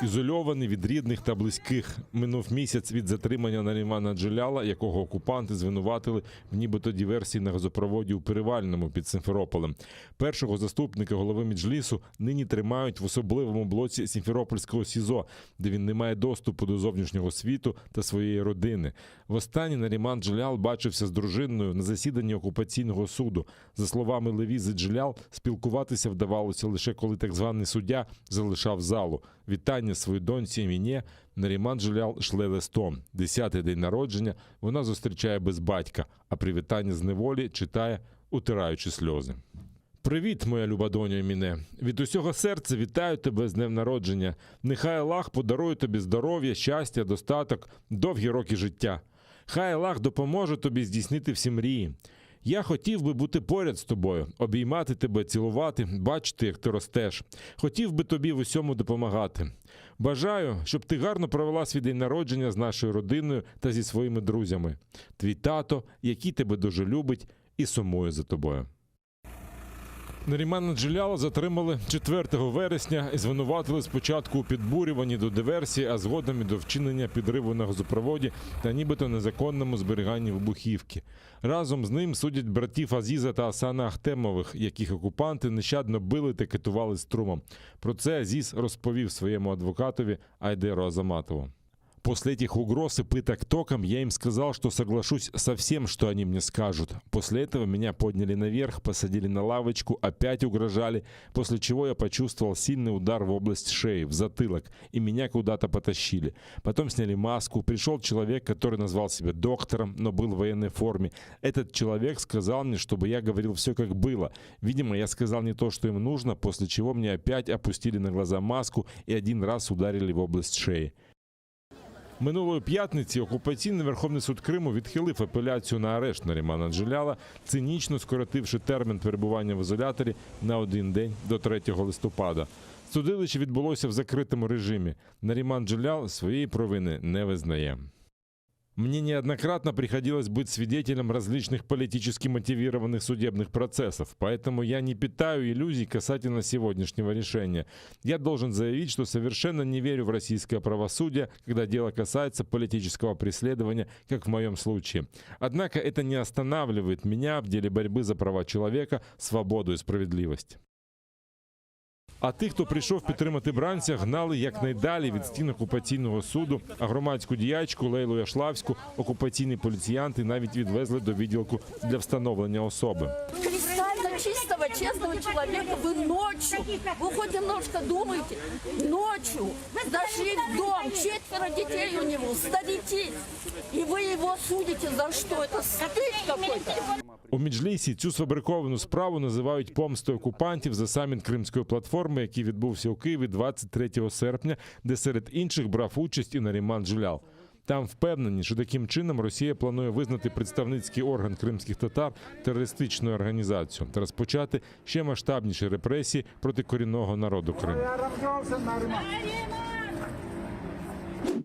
Ізольований від рідних та близьких. Минув місяць від затримання Нарімана Джеляла, якого окупанти звинуватили в нібито диверсії на газопроводі у Перевальному під Сімферополем. Першого заступника голови Меджлісу нині тримають в особливому блоці Сімферопольського СІЗО, де він не має доступу до зовнішнього світу та своєї родини. Востаннє Наріман Джелял бачився з дружиною на засіданні окупаційного суду. За словами Левізи Джелял, спілкуватися вдавалося лише коли так званий суддя залишав залу. Вітання своїй доньці Мінє Наріман Джелял шле листом. 10-й день народження вона зустрічає без батька, а привітання з неволі читає, утираючи сльози. «Привіт, моя люба доню Міне. Від усього серця вітаю тебе з днем народження. Нехай Аллах подарує тобі здоров'я, щастя, достаток, довгі роки життя. Хай Аллах допоможе тобі здійснити всі мрії. Я хотів би бути поряд з тобою, обіймати тебе, цілувати, бачити, як ти ростеш. Хотів би тобі в усьому допомагати. Бажаю, щоб ти гарно провела свій день народження з нашою родиною та зі своїми друзями. Твій тато, який тебе дуже любить і сумує за тобою». Нарімана Джеляла затримали 4 вересня і звинуватили спочатку у підбурюванні до диверсії, а згодом і до вчинення підриву на газопроводі та нібито незаконному зберіганні вибухівки. Разом з ним судять братів Азіза та Асана Ахтемових, яких окупанти нещадно били та катували струмом. Про це Азіз розповів своєму адвокатові Айдеру Азаматову. «После этих угроз и пыток током я им сказал, что соглашусь со всем, что они мне скажут. После этого меня подняли наверх, посадили на лавочку, опять угрожали, после чего я почувствовал сильный удар в область шеи, в затылок, и меня куда-то потащили. Потом сняли маску, пришел человек, который назвал себя доктором, но был в военной форме. Этот человек сказал мне, чтобы я говорил все как было. Видимо, я сказал не то, что им нужно, после чего мне опять опустили на глаза маску и один раз ударили в область шеи». Минулої п'ятниці окупаційний Верховний суд Криму відхилив апеляцію на арешт Нарімана Джеляла, цинічно скоротивши термін перебування в ізоляторі на 1 день до 3 листопада. Судилище відбулося в закритому режимі. Наріман Джелял своєї провини не визнає. «Мне неоднократно приходилось быть свидетелем различных политически мотивированных судебных процессов, поэтому я не питаю иллюзий касательно сегодняшнего решения. Я должен заявить, что совершенно не верю в российское правосудие, когда дело касается политического преследования, как в моем случае. Однако это не останавливает меня в деле борьбы за права человека, свободу и справедливость». А тих, хто прийшов підтримати бранця, гнали якнайдалі від стін окупаційного суду, а громадську діячку Лейлу Яшлавську окупаційні поліціянти навіть відвезли до відділку для встановлення особи. Кристально чистого, честного человека вы ночью, вы хоть немножко думаете, ночью зашли в дом, 4 детей у него, старики, и вы его судите за что? Это стыд какой-то. У Меджлісі цю сфабриковану справу називають помстою окупантів за саміт Кримської платформи, який відбувся у Києві 23 серпня, де серед інших брав участь і Наріман Джелял. Там впевнені, що таким чином Росія планує визнати представницький орган кримських татар терористичною організацією та розпочати ще масштабніші репресії проти корінного народу Криму.